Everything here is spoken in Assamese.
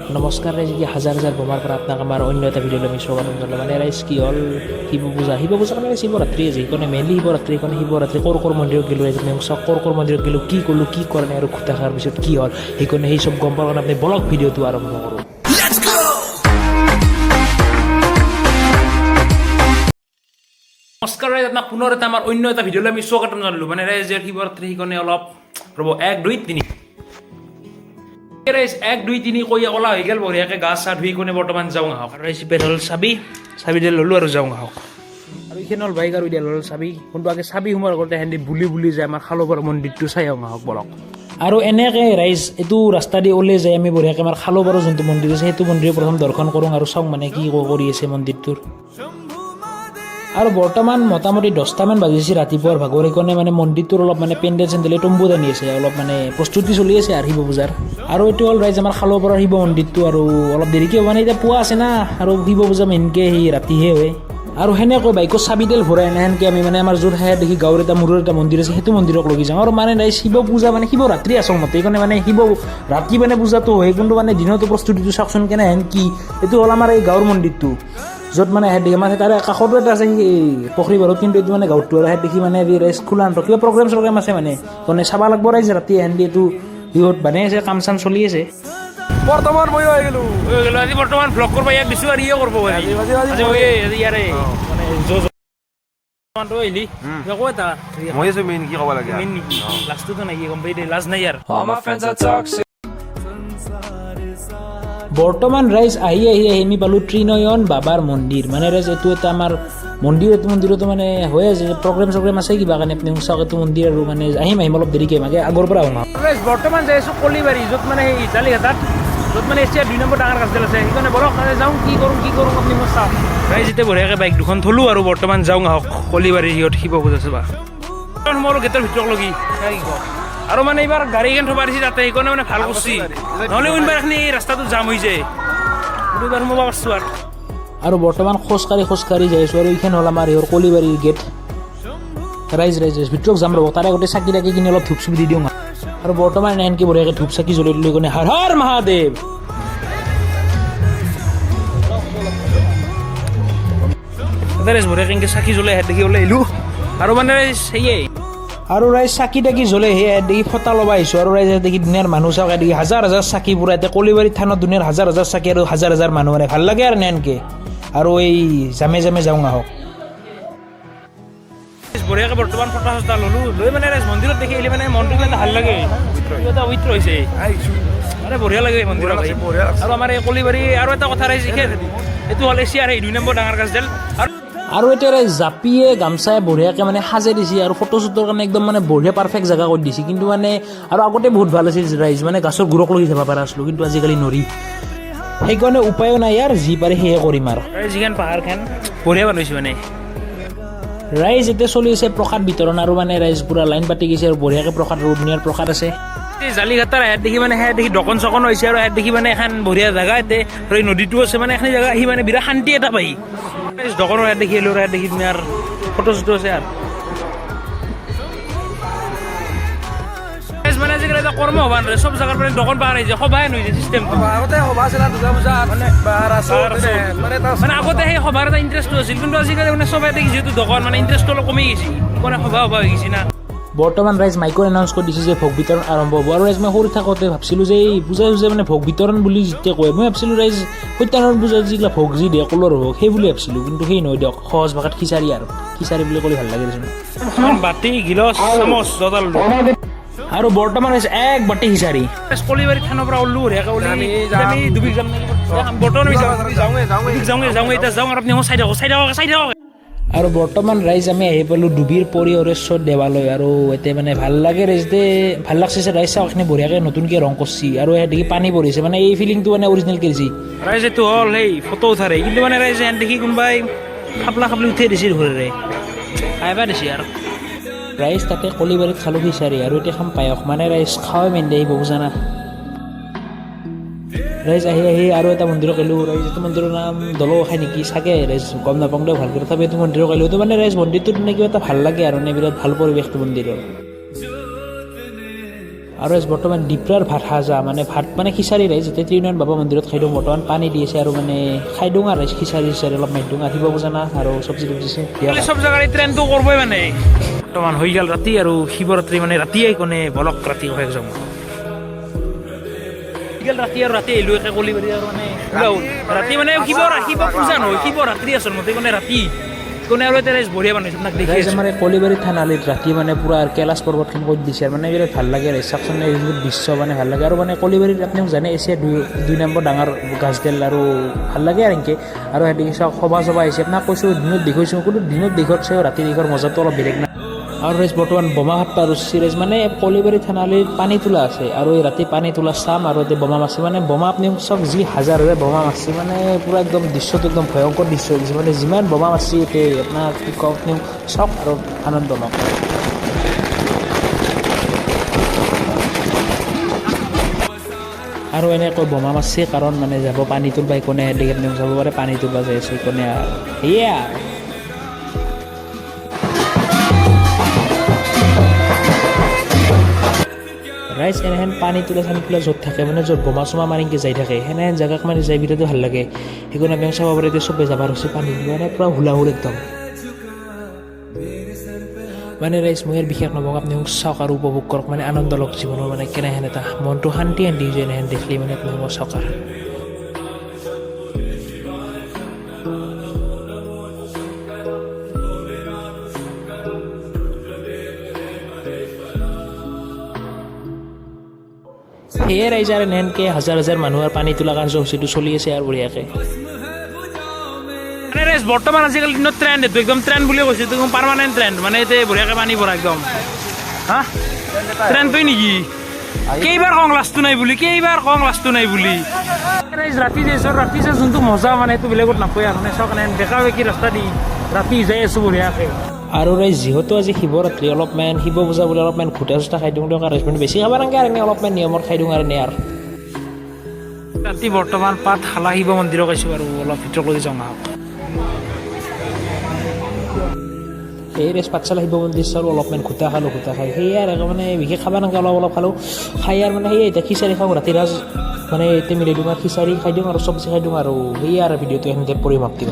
নমস্কাৰ ৰাইজ, কি হাজাৰ হাজাৰ বোমাৰ পৰা আপোনাক আমাৰ অন্য এটা ভিডিঅ'লৈ আমি স্বাগতম জনালোঁ। মানে ৰাইজ কি হ'ল, শিৱ পূজা মানে শিৱৰাত্ৰি আছে, সেইকাৰণে মেইনলি শিৱৰাত্ৰি কৰ মন্দিৰত গ'লোঁ, কৰ মন্দিৰত গ'লোঁ, কি কৰিলোঁ, কি কৰা নাই আৰু খুটা খোৱাৰ পিছত কি হ'ল, সেইকাৰণে সেই চব গম পোৱাৰ কাৰণে আপুনি ব্লগ ভিডিঅ'টো আৰম্ভ কৰোঁ। নমস্কাৰ ৰাইজ, আপোনাক পুনৰ এটা আমাৰ অন্য এটা ভিডিঅ'লৈ আমি স্বাগতম জনালোঁ। মানে ৰাইজ শিৱৰাত্ৰি সেইকাৰণে অলপ ৰ'ব 1 2 3 1 2 3 কৈ ওলা হৈ গ'ল, বঢ়িয়াকৈ গা চা ধুই কোনে বৰ্তমান যাওঁ আহক। আৰু ৰেচিপেট হ'ল চাবি দিয়ে ল'লোঁ আৰু যাওঁ আহক। আৰু এইখিনি হ'ল বাইক আৰু দিয়া ল'লোঁ চাবি, কোনটো আগে চাবি সোমোৱাৰ আগতে হেন্দি বুলি যায় আমাৰ খালোবৰ মন্দিৰটো চাই আহক বলক। আৰু এনেকৈ ৰাইজ এইটো ৰাস্তা দি ওলাই যায় আমি বঢ়িয়াকৈ আমাৰ খালোবৰৰ যোনটো মন্দিৰ আছে সেইটো মন্দিৰ প্ৰথম দৰ্শন কৰোঁ আৰু চাওঁ মানে কি কৰি আছে মন্দিৰটোৰ। আৰু বৰ্তমান মোটামুটি 10টামান বাজিছে ৰাতিপুৱাৰ ভাগৰ, সেইকাৰণে মানে মন্দিৰটোৰ অলপ মানে পেণ্ডেল চেণ্ডেল তম্বু টানি আছে, অলপ মানে প্ৰস্তুতি চলি আছে আৰু শিৱ পূজাৰ। আৰু এইটো হ'ল ৰাইজ আমাৰ খালোবৰৰ শিৱ মন্দিৰটো, আৰু অলপ দেৰিকৈ মানে এতিয়া পুৱা আছে না, আৰু শিৱ পূজা মেইনকৈ সেই ৰাতিহে হয়। আৰু সেনেকৈ বাইকৰ চাবিডাল ভৰাই সেনেকৈ আমি মানে আমাৰ য'ত সেয়া দেখি গাঁৱৰ এটা মূৰৰ এটা মন্দিৰ আছে সেইটো মন্দিৰক লগি যাওঁ। আৰু মানে ৰাইজ শিৱ পূজা মানে শিৱৰাত্ৰি আচলতে, সেইকাৰণে মানে ৰাতি মানে পূজাটো হয়, কিন্তু মানে দিনতো প্ৰস্তুতিটো চাওকচোন কেনেহেন কি। এইটো হ'ল আমাৰ এই গাঁৱৰ মন্দিৰটো, য'ত মানে দেখি মানে তাৰে কাষতো এটা আছে সেই পুখুৰী পাৰত, কিন্তু এইটো মানে গাঁৱটো আৰু দেখি মানে ৰাইজ খোলা নাথাকে, কিবা প্ৰগ্ৰেম আছে মানে চাব লাগব ৰাইজ ৰাতি হেন্দি এইটো বিহুত বানাই আছে, কাম চাম চলি আছে। বৰ্তমান মই হৈ গ'লো আজি বৰ্তমান ভ্লগ কৰিব ইয়াক দিছোঁ আৰু ইয়ে কৰিব ইয়াৰে মই আছো মেইন কি ক'ব লাগে লাষ্টটো নাই গম পাই দে, লাজ নাই ইয়াৰ। বৰ্তমান ৰাইজ আহি আমি পালোঁ ত্ৰিনয়ন বাবাৰ মন্দিৰ। মানে ৰাইজ এইটো এটা আমাৰ মন্দিৰ, এইটো মন্দিৰতো মানে হৈ আছে প্ৰগ্ৰেম আছে কিবা কাৰণে, আপুনি চাওক এইটো মন্দিৰ। আৰু মানে আহিম অলপ দেৰিকৈ মাগে আগৰ পৰা আহোঁ। বৰ্তমান যাই আছোঁ কলিবাৰী, য'ত মানে সেই জালিঘাটাত, য'ত মানে এছিয়াৰ 2 নম্বৰ ডাঙৰ গাছডাল আছে, সেইকাৰণে বলক যাওঁ কি কৰোঁ আপুনি মই চাওক। ৰাইজ এতিয়া বঢ়িয়াকৈ বাইক দুখন থলোঁ আৰু বৰ্তমান যাওঁ আহক কলিবাৰী সিহঁত শিৱ পূজা চাবা। সোমালোঁ গেটৰ ভিতৰত লগি আৰু মানে এইবাৰ গাড়ীখন থবা দিছে তাতে, সেইকাৰণে মানে ভাল কৰিছে, নহ'লে এইবাৰ এখিনি এই ৰাস্তাটো জাম হৈ যায়, এইবাৰ সোমাব পাৰছোঁ আৰু বৰ্তমান খোজকাঢ়ি যাই আছোঁ। আৰু এইখন হ'ল আমাৰ ইহঁৰ কলিবাৰীৰ গেট। ৰাইজ ভিতৰত যাম ৰ'ব, তাৰে আগতে চাকি তাকি কিনি অলপ ধূপ চুপ দি দিওঁ। আৰু বৰ্তমান এনেকৈ বঢ়িয়াকৈ ধূপ চাকি জ্বলাই দিলোঁ কাৰণে হৰ হৰ মহাদেৱ। ৰাইজ বঢ়িয়াকৈ এনেকৈ চাকি জ্বলাই দেখি ওলাই আহিলোঁ। আৰু মানে সেয়ে আৰু ৰাইজ চাকি তাকি জ্বলাই সেয়া দেখি ফটা ল'ব আহিছোঁ। আৰু ৰাইজ দেখি দুনিয়াৰ মানুহ চাওক, দেখি হাজাৰ চাকি পুৰা এতিয়া কলিবাৰী থানত দুনিয়াৰ হাজাৰ চাকি আৰু হাজাৰ মানুহ মানে ভাল লাগে আৰু এনেকৈ। আৰু এই জামে যাওঁ আহক। বঢ়িয়াকৈ বৰ্তমান ফটা চটা ল'লোঁ, লৈ মানে ৰাইজ মন্দিৰত দেখি আহিলে মানে মনটো কিবা এটা ভাল লাগে, এটা পবিত্ৰ হৈছে মানে বঢ়িয়া লাগে মন্দিৰত। আৰু আমাৰ এই কলিবাৰী আৰু এটা কথা ৰাইজ, এইটো হ'ল এছিয়াৰ সেই 2 নম্বৰ ডাঙৰ গাছডাল। আৰু এতিয়া জাপিয়ে গামচাই বঢ়িয়াকৈ মানে সাজে দিছে, আৰু ফটো শ্বুটৰ কাৰণে একদম মানে বঢ়িয়া পাৰফেক্ট জেগা কৰি দিছে। কিন্তু মানে আৰু আগতে বহুত ভাল আছিল ৰাইজ, মানে গাছৰ গুৰক লগি যাব পৰা আছিলোঁ, কিন্তু আজিকালি নৰি, সেইকাৰণে উপায়ো নাই ইয়াৰ, যি পাৰে সেয়ে কৰিম আৰু। যিখন পাহাৰখন বঢ়িয়া বনাইছোঁ মানে ৰাইজ। এতিয়া চলি আছে প্ৰসাদ বিতৰণ, আৰু মানে ৰাইজ পূৰা লাইন পাতি গৈছে আৰু বঢ়িয়াকৈ প্ৰসাদ ধুনীয়াৰ প্ৰসাদ আছে। এই জালিঘাটাৰ ইয়াত দেখি মানে সেয়া দেখি দকন চকন হৈছে, আৰু ইয়াত দেখি মানে এখন বঢ়িয়া জেগা ইয়াতে, আৰু এই নদীটো আছে, মানে এখন জেগা আহি মানে বিৰাট শান্তি এটা পাই। দকনৰ ইয়াত দেখি আহিলোঁ, ইয়াত দেখি ধুনীয়াৰ ফটো চটো আছে আৰু মানে আজিকালি এটা কৰ্ম হ'ব নহয়, চব জেগাৰ পৰা দোকান পাহাৰ আহিছে, সভাই নহয় চিষ্টেমটো। আগতে সভা আছিল দুৰ্গা পূজা মানে আগতে সেই সভাৰ এটা ইণ্টাৰেষ্টটো আছিল, কিন্তু আজিকালি মানে চবেই দেখি যিহেতু দোকান মানে ইণ্টাৰেষ্টটো অলপ কমি গৈছে, সেইকাৰণে সভা হৈ গৈছে না। বৰ্তমান ৰাইজ মাইকৰ এনাউন্স কৰি দিছে যে ভোগ বিতৰণ আৰম্ভ হ'ব। আৰু ৰাইজ মই সৰু থাকোঁতে ভাবছিলোঁ যে এই পূজাই মানে ভোগ বিতৰণ বুলি যেতিয়া কয়, মই ভাবছিলোঁ ৰাইজ সত্যনাৰায়ণ পূজাত যিগিলা ভোগ যি দিয়ে কলৰ ভোগ সেই বুলি ভাবছিলোঁ, কিন্তু সেই নহয় দিয়ক, সহজ ভাষাত খিচাৰি আৰু খিচাৰি বুলি ক'লে ভাল লাগে দেচোন। বাতি গিলাচ চামুচ জোতাল আৰু বৰ্তমান হৈছে 1 বাতি খিচাৰি। কলিবাৰী থানৰ পৰা ওলো বৰ্তমান যাওঁ আৰু আপুনি চাই থাকক। আৰু বৰ্তমান ৰাইজ আমি আহি পালোঁ ডুবিৰ পৰিহৰেশ্বৰ দেৱালয়। আৰু এতিয়া মানে ভাল লাগে ৰাইজ, ভাল লাগছে ৰাইজ, চাওক এইখিনি বঢ়িয়াকৈ নতুনকৈ ৰং কৰিছে, আৰু দেখি পানী পৰিছে, মানে এই ফিলিংটো মানে অৰিজিনেল কৰিছে ৰাইজ। এইটো হ'ল সেই ফটো উঠাৰে, কিন্তু মানে ৰাইজ দেখি কোনোবাই খাপলি উঠিয়ে দিছে ঘৰেৰে খাইবা দিছে আৰু ৰাইজ। তাতে কলিবাৰীত খালোঁ খিচাৰি, আৰু এতিয়া খাম পায়স, মানে ৰাইজ খাওঁই মেইন আহিব বুজানা ৰাইজ। আহি আৰু এটা মন্দিৰক গ'লোঁ ৰাইজ, এইটো মন্দিৰৰ নাম দলগোসাঁই নেকি চাগে ৰাইজ, গম নাপাওঁ দেই ভালকৈ, তথাপি এইটো মন্দিৰক গ'লোঁ। এইটো মানে ৰাইজ মন্দিৰটোত মানে কিবা এটা ভাল লাগে আৰু, মানে বিৰাট ভাল পৰিৱেশটো মন্দিৰৰ। আৰু বৰ্তমান ডিপ্ৰাৰ ভাত সাজা মানে ভাত মানে খিচাৰি ৰাইজ যেতিয়া ত্ৰিনাৰায়ণ বাবা মন্দিৰত খাই দিওঁ বৰ্তমান পানী দি আছে আৰু মানে খাই দিওঁ আৰু ৰাইজ খিচাৰি অলপ মাৰি দিওঁ আহিব বুজানা আৰু চব্জি দিছে চব জেগাৰ এই ট্ৰেইনটো কৰিবই মানে বৰ্তমান হৈ গ'ল ৰাতি আৰু শিৱৰাত্ৰি মানে ৰাতিয়ে কোনে বলক ৰাতি হৈ যাম ৰাতি আৰু ৰাতি আহিলোঁ একে কলিবাৰী আৰু মানে ৰাতি মানে শিৱ পূজা নহয় শিৱৰাত্ৰি আচলতে মানে ৰাতি কোনে আৰু এতিয়া বঢ়িয়া বনাইছে আপোনাক দেখি আমাৰ কলিবাৰী থানালিত ৰাতি মানে পূৰা কৈলাশ পৰ্বতখন কৈ দিছে আৰু মানে বিৰাট ভাল লাগে চাওকচোন এইবোৰ দৃশ্য মানে ভাল লাগে আৰু মানে কলিবাৰীত আপুনি জানে এছিয়া দুই নম্বৰ ডাঙৰ গাছডাল আৰু ভাল লাগে আৰু এনেকৈ আৰু সেনেকৈ চাওক সভা আহিছে আপোনাক কৈছোঁ দিনত দেখুৱাইছোঁ কোনো দিনত দেখুৱাতছে ৰাতি দেখুৱাৰ মজাটো অলপ বেলেগ না আৰু ৰাইজ বৰ্তমান বোমা সাতটা আৰু চিৰাইজ মানে কলিবাৰী থানালিৰ পানী তোলা আছে আৰু এই ৰাতি পানী তোলা চাম আৰু ইয়াতে বোমা মাছে মানে বোমা আপুনি চাওক যি হাজাৰ বোমা মাছে মানে পূৰা একদম দৃশ্যটো একদম ভয়ংকৰ দৃশ্য হৈছে মানে যিমান বোমা মাছে ইয়াতে আপোনাক কি কওক আপুনি চাওক আৰু আনন্দ লওক আৰু এনেকৈ বোমা মাছে কাৰণ মানে যাব পানী তুলবা কোনে দেখি আপুনি যাব পাৰে পানী তুলবা যাই আছে কোনে আৰু সেয়ে ৰাইজ এনেহেন পানী তোলা চানী তোলা য'ত থাকে মানে য'ত বোমা চোমা মাৰিকে যাই থাকে সেনেহেন জেগাক মানে যাই বিৰাটো ভাল লাগে সেইকাৰণে আমি চাব পাৰে এতিয়া চবেই যাবাৰ হৈছে পানী মানে পূৰা হুলাহুল একদম মানে ৰাইজ মই ইয়াৰ বিশেষ নকওঁ আপুনি চাওক আৰু উপভোগ কৰক মানে আনন্দ লওক জীৱনৰ মানে কেনেহেন এটা মনটো শান্তি আনি যায় এনেহেন দেখিলে মানে আপুনি চাওক আৰু সেয়ে ৰাইজ আৰু এনেহেনকৈ হাজাৰ হাজাৰ মানুহৰ পানী তোলা কাৰ্যসূচীটো চলি আছে আৰু বঢ়িয়াকৈ মানে ৰাইজ বৰ্তমান আজিকালি দিনত ট্ৰেণ্ড এইটো একদম ট্ৰেণ্ড বুলি কৈছোঁ এইটো একদম পাৰ্মানেণ্ট ট্ৰেণ্ড মানে এতিয়া বঢ়িয়াকৈ পানী পৰা একদম হা ট্ৰেণ্ডটোৱে নেকি কেইবাৰ কওঁ লাষ্টটো নাই বুলি ৰাইজ ৰাতি যাইছোঁ ৰাতি যাই যোনটো মজা মানে সেইটো বেলেগত নাপায় আৰু মানে চাওক বেকা বেকি ৰাস্তা দি ৰাতি যাই আছোঁ বঢ়িয়াকৈ আৰু ৰাইজ যিহেতু আজি শিৱৰাত্ৰি অলপমান শিৱ পূজা বুলি অলপমান ঘুটা চুটা খাই দিওঁ দিয়ক আৰু বেছি খাব নালাগে আৰু এনেই অলপমান নিয়মত খাই দিওঁ আৰু এনে আৰু ৰাতি বৰ্তমান পাঠশালা শিৱ মন্দিৰত গৈছোঁ আৰু অলপ ভিতৰলৈ যাওঁ আহক এই ৰেচ পাঠশালা শিৱ মন্দিৰ চালোঁ অলপমান ঘুটা খাই সেয়ে আৰু মানে বিশেষ খাব নালাগে অলপ খালোঁ খাই আৰু মানে সেয়ে এতিয়া খিচাৰি খাওঁ ৰাতি ৰাজ মানে এতিয়া মিলাই দিওঁ আৰু খিচাৰি খাই দিওঁ আৰু চব্জি খাই দিওঁ আৰু সেয়ে আৰু ভিডিঅ'টো এনেকৈ পৰিসমাপ্তি